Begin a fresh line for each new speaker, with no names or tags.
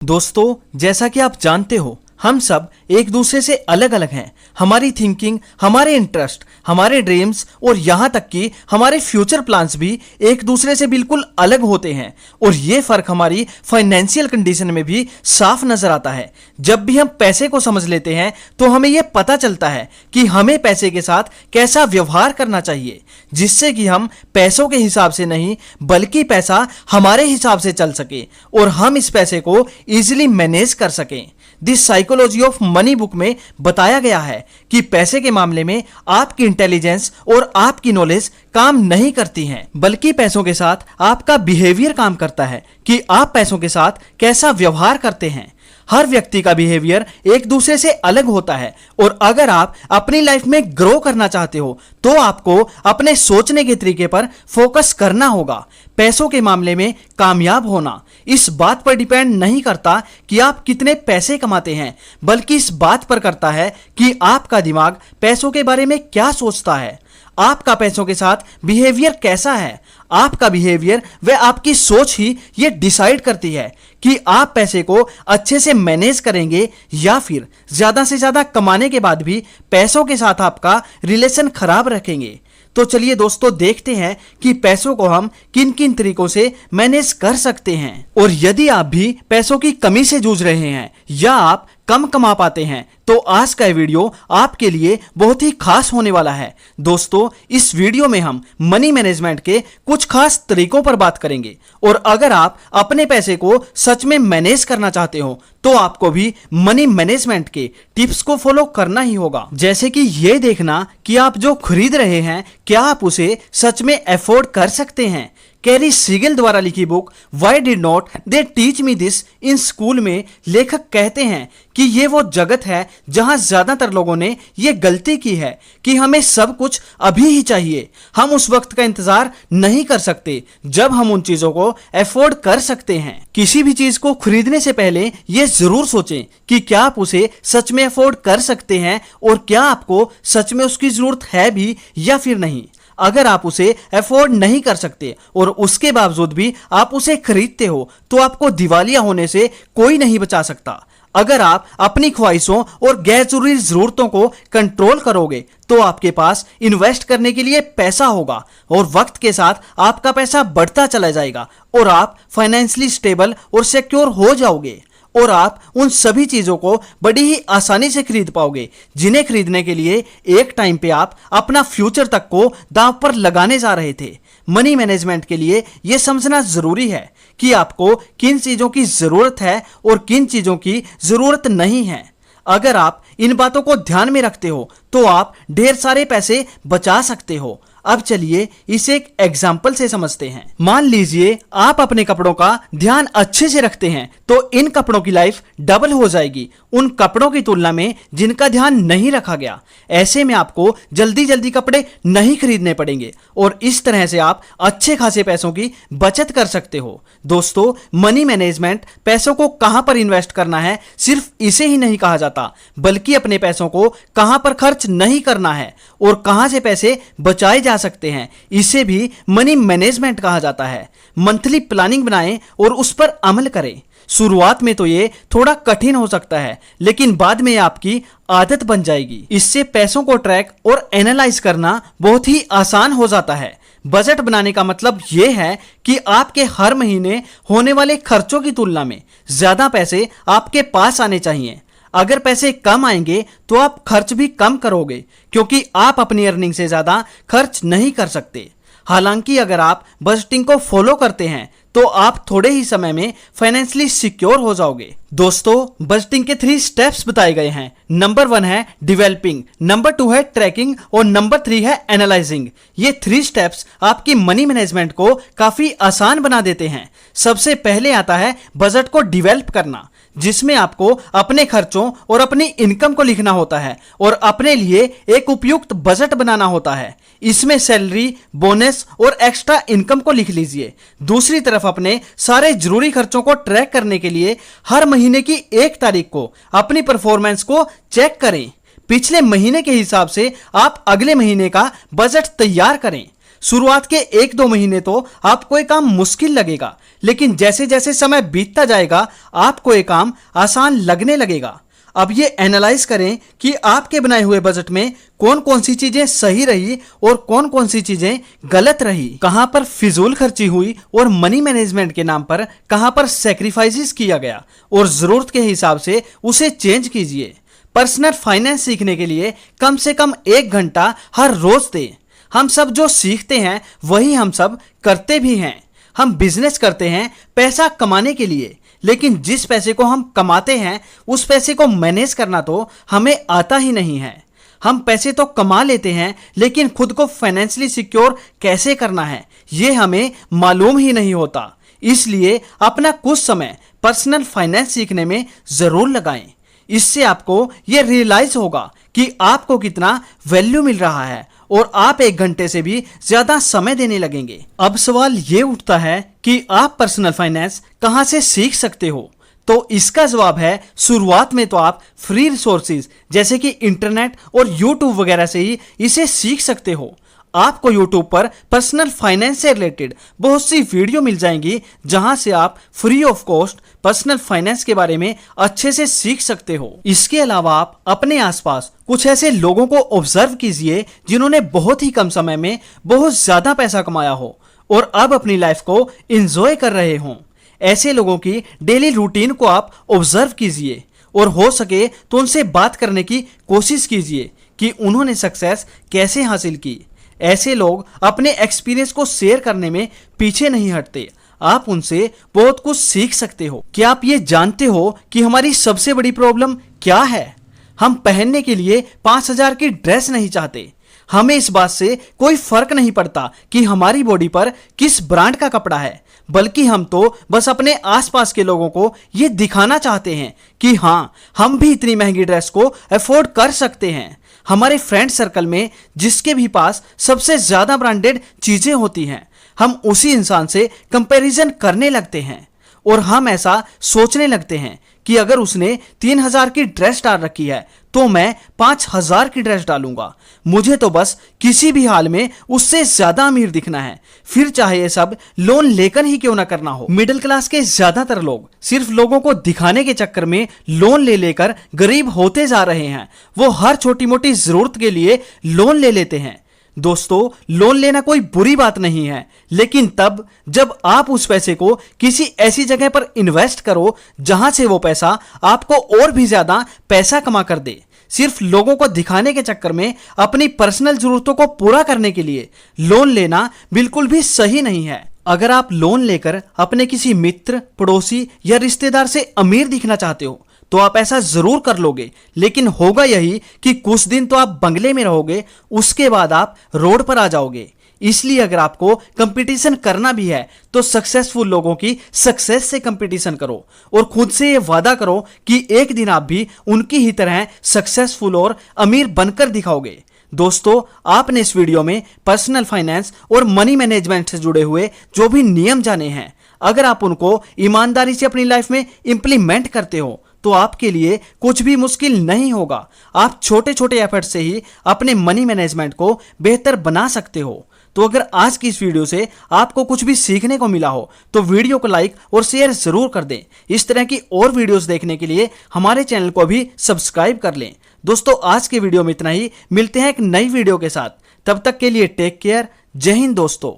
दोस्तों, जैसा कि आप जानते हो, हम सब एक दूसरे से अलग अलग हैं। हमारी थिंकिंग, हमारे इंटरेस्ट, हमारे ड्रीम्स और यहाँ तक कि हमारे फ्यूचर प्लान्स भी एक दूसरे से बिल्कुल अलग होते हैं। और ये फर्क हमारी फाइनेंशियल कंडीशन में भी साफ नजर आता है। जब भी हम पैसे को समझ लेते हैं तो हमें यह पता चलता है कि हमें पैसे के साथ कैसा व्यवहार करना चाहिए, जिससे कि हम पैसों के हिसाब से नहीं बल्कि पैसा हमारे हिसाब से चल सके और हम इस पैसे को इजीली मैनेज कर सकें। The psychology of money book में बताया गया है कि पैसे के मामले में आपकी इंटेलिजेंस और आपकी नॉलेज काम नहीं करती हैं, बल्कि पैसों के साथ आपका बिहेवियर काम करता है कि आप पैसों के साथ कैसा व्यवहार करते हैं। हर व्यक्ति का बिहेवियर एक दूसरे से अलग होता है और अगर आप अपनी लाइफ में ग्रो करना चाहते हो तो आपको अपने सोचने के तरीके पर फोकस करना होगा। पैसों के मामले में कामयाब होना इस बात पर डिपेंड नहीं करता कि आप कितने पैसे कमाते हैं, बल्कि इस बात पर करता है कि आपका दिमाग पैसों के बारे में क्या सोचता है। आपका पैसों के साथ बिहेवियर कैसा है, आपका बिहेवियर व आपकी सोच ही ये डिसाइड करती है कि आप पैसे को अच्छे से मैनेज करेंगे या फिर ज्यादा से ज्यादा कमाने के बाद भी पैसों के साथ आपका रिलेशन खराब रखेंगे। तो चलिए दोस्तों, देखते हैं कि पैसों को हम किन किन तरीकों से मैनेज कर सकते हैं। और यदि आप भी पैसों की कमी से जूझ रहे हैं या आप कम कमा पाते हैं तो आज का वीडियो आपके लिए बहुत ही खास होने वाला है। दोस्तों, इस वीडियो में हम मनी मैनेजमेंट के कुछ खास तरीकों पर बात करेंगे और अगर आप अपने पैसे को सच में मैनेज करना चाहते हो तो आपको भी मनी मैनेजमेंट के टिप्स को फॉलो करना ही होगा। जैसे कि ये देखना कि आप जो खरीद रहे हैं क्या आप उसे सच में अफोर्ड कर सकते हैं। कैरी सीगल द्वारा लिखी book why did not they teach me this in school में लेखक कहते हैं कि ये वो जगत है जहां ज्यादातर लोगों ने ये गलती की है कि हमें सब कुछ अभी ही चाहिए। हम उस वक्त का इंतजार नहीं कर सकते जब हम उन चीजों को अफोर्ड कर सकते हैं। किसी भी चीज को खरीदने से पहले ये जरूर सोचें कि क्या आप उसे सच में अफोर्ड कर सकते हैं और क्या आपको सच में उसकी जरूरत है भी या फिर नहीं। अगर आप उसे अफोर्ड नहीं कर सकते और उसके बावजूद भी आप उसे खरीदते हो तो आपको दिवालिया होने से कोई नहीं बचा सकता। अगर आप अपनी ख्वाहिशों और गैर जरूरी जरूरतों को कंट्रोल करोगे तो आपके पास इन्वेस्ट करने के लिए पैसा होगा और वक्त के साथ आपका पैसा बढ़ता चला जाएगा और आप फाइनेंशियली स्टेबल और सिक्योर हो जाओगे और आप उन सभी चीजों को बड़ी ही आसानी से खरीद पाओगे जिन्हें खरीदने के लिए एक टाइम पे आप अपना फ्यूचर तक को दांव पर लगाने जा रहे थे। मनी मैनेजमेंट के लिए यह समझना जरूरी है कि आपको किन चीजों की जरूरत है और किन चीजों की जरूरत नहीं है। अगर आप इन बातों को ध्यान में रखते हो तो आप ढेर सारे पैसे बचा सकते हो। अब चलिए इसे एक एग्जाम्पल से समझते हैं। मान लीजिए आप अपने कपड़ों का ध्यान अच्छे से रखते हैं तो इन कपड़ों की लाइफ डबल हो जाएगी उन कपड़ों की तुलना में जिनका ध्यान नहीं रखा गया। ऐसे में आपको जल्दी जल्दी कपड़े नहीं खरीदने पड़ेंगे और इस तरह से आप अच्छे खासे पैसों की बचत कर सकते हो। दोस्तों, मनी मैनेजमेंट पैसों को कहां पर इन्वेस्ट करना है सिर्फ इसे ही नहीं कहा जाता, बल्कि अपने पैसों को कहां पर खर्च नहीं करना है और कहां से पैसे बचाए जा सकते हैं, इसे भी मनी मैनेजमेंट कहा जाता है। मंथली प्लानिंग बनाएं और उस पर अमल करें। शुरुआत में तो ये थोड़ा कठिन हो सकता है लेकिन बाद में आपकी आदत बन जाएगी। इससे पैसों को ट्रैक और एनालाइज करना बहुत ही आसान हो जाता है। बजट बनाने का मतलब यह है कि आपके हर महीने होने वाले खर्चों की तुलना में ज्यादा पैसे आपके पास आने चाहिए। अगर पैसे कम आएंगे तो आप खर्च भी कम करोगे क्योंकि आप अपनी अर्निंग से ज्यादा खर्च नहीं कर सकते। हालांकि अगर आप बजटिंग को फॉलो करते हैं तो आप थोड़े ही समय में फाइनेंशियली सिक्योर हो जाओगे। दोस्तों, बजटिंग के 3 स्टेप्स बताए गए हैं। नंबर 1 है डिवेलपिंग, नंबर 2 है ट्रैकिंग और नंबर 3 है एनालाइजिंग। ये 3 स्टेप्स आपकी मनी मैनेजमेंट को काफी आसान बना देते हैं। सबसे पहले आता है बजट को डिवेलप करना, जिसमें आपको अपने खर्चों और अपनी इनकम को लिखना होता है और अपने लिए एक उपयुक्त बजट बनाना होता है। इसमें सैलरी, बोनस और एक्स्ट्रा इनकम को लिख लीजिए। दूसरी तरफ अपने सारे जरूरी खर्चों को ट्रैक करने के लिए हर महीने की 1 तारीख को अपनी परफॉर्मेंस को चेक करें। पिछले महीने के हिसाब से आप अगले महीने का बजट तैयार करें। शुरुआत के 1-2 महीने तो आपको ये काम मुश्किल लगेगा, लेकिन जैसे जैसे समय बीतता जाएगा आपको ये काम आसान लगने लगेगा। अब ये एनालाइज करें कि आपके बनाए हुए बजट में कौन कौन सी चीजें सही रही और कौन कौन सी चीजें गलत रही, कहां पर फिजूल खर्ची हुई और मनी मैनेजमेंट के नाम पर कहां पर सैक्रिफाइसेस किया गया, और जरूरत के हिसाब से उसे चेंज कीजिए। पर्सनल फाइनेंस सीखने के लिए कम से कम 1 घंटा हर रोज दें। हम सब जो सीखते हैं वही हम सब करते भी हैं। हम बिजनेस करते हैं पैसा कमाने के लिए, लेकिन जिस पैसे को हम कमाते हैं उस पैसे को मैनेज करना तो हमें आता ही नहीं है। हम पैसे तो कमा लेते हैं, लेकिन खुद को फाइनेंशियली सिक्योर कैसे करना है ये हमें मालूम ही नहीं होता। इसलिए अपना कुछ समय पर्सनल फाइनेंस सीखने में जरूर लगाएं। इससे आपको ये रियलाइज होगा कि आपको कितना वैल्यू मिल रहा है और आप 1 घंटे से भी ज्यादा समय देने लगेंगे। अब सवाल ये उठता है कि आप पर्सनल फाइनेंस कहां से सीख सकते हो? तो इसका जवाब है, शुरुआत में तो आप फ्री रिसोर्सेज जैसे कि इंटरनेट और यूट्यूब वगैरह से ही इसे सीख सकते हो। आपको यूट्यूब पर पर्सनल फाइनेंस से रिलेटेड बहुत सी वीडियो मिल जाएंगी जहां से आप free of cost personal finance के बारे में अच्छे से सीख सकते हो। इसके अलावा आप अपने आसपास कुछ ऐसे लोगों को ऑब्जर्व कीजिए जिन्होंने बहुत ही कम समय में बहुत ज्यादा पैसा कमाया हो और अब अपनी लाइफ को एंजॉय कर रहे हों। ऐसे लोगों की डेली रूटीन को आप ऑब्जर्व कीजिए और हो सके तो उनसे बात करने की कोशिश कीजिए कि उन्होंने सक्सेस कैसे हासिल की। ऐसे लोग अपने एक्सपीरियंस को शेयर करने में पीछे नहीं हटते। आप उनसे बहुत कुछ सीख सकते हो। क्या आप ये जानते हो कि हमारी सबसे बड़ी प्रॉब्लम क्या है? हम पहनने के लिए 5,000 की ड्रेस नहीं चाहते। हमें इस बात से कोई फर्क नहीं पड़ता कि हमारी बॉडी पर किस ब्रांड का कपड़ा है, बल्कि हम तो बस अपने आसपास के लोगों को ये दिखाना चाहते हैं कि हाँ, हम भी इतनी महंगी ड्रेस को अफोर्ड कर सकते हैं। हमारे फ्रेंड सर्कल में जिसके भी पास सबसे ज्यादा ब्रांडेड चीजें होती हैं, हम उसी इंसान से कंपैरिजन करने लगते हैं और हम ऐसा सोचने लगते हैं कि अगर उसने 3,000 की ड्रेस डाल रखी है तो मैं 5,000 की ड्रेस डालूंगा। मुझे तो बस किसी भी हाल में उससे ज्यादा अमीर दिखना है, फिर चाहे ये सब लोन लेकर ही क्यों ना करना हो। मिडिल क्लास के ज्यादातर लोग सिर्फ लोगों को दिखाने के चक्कर में लोन ले लेकर गरीब होते जा रहे हैं। वो हर छोटी मोटी जरूरत के लिए लोन ले लेते हैं। दोस्तों, लोन लेना कोई बुरी बात नहीं है, लेकिन तब जब आप उस पैसे को किसी ऐसी जगह पर इन्वेस्ट करो जहां से वो पैसा आपको और भी ज्यादा पैसा कमा कर दे। सिर्फ लोगों को दिखाने के चक्कर में अपनी पर्सनल जरूरतों को पूरा करने के लिए लोन लेना बिल्कुल भी सही नहीं है। अगर आप लोन लेकर अपने किसी मित्र, पड़ोसी या रिश्तेदार से अमीर दिखना चाहते हो तो आप ऐसा जरूर कर लोगे, लेकिन होगा यही कि कुछ दिन तो आप बंगले में रहोगे, उसके बाद आप रोड पर आ जाओगे। इसलिए अगर आपको कंपटीशन करना भी है तो सक्सेसफुल लोगों की सक्सेस से कंपटीशन करो और खुद से ये वादा करो कि एक दिन आप भी उनकी ही तरह सक्सेसफुल और अमीर बनकर दिखाओगे। दोस्तों, आपने इस वीडियो में पर्सनल फाइनेंस और मनी मैनेजमेंट से जुड़े हुए जो भी नियम जाने हैं, अगर आप उनको ईमानदारी से अपनी लाइफ में इंप्लीमेंट करते हो तो आपके लिए कुछ भी मुश्किल नहीं होगा। आप छोटे छोटे एफर्ट से ही अपने मनी मैनेजमेंट को बेहतर बना सकते हो। तो अगर आज की इस वीडियो से आपको कुछ भी सीखने को मिला हो तो वीडियो को लाइक और शेयर जरूर कर दें। इस तरह की और वीडियोस देखने के लिए हमारे चैनल को भी सब्सक्राइब कर लें। दोस्तों, आज के वीडियो में इतना ही। मिलते हैं एक नई वीडियो के साथ, तब तक के लिए टेक केयर। जय हिंद दोस्तों।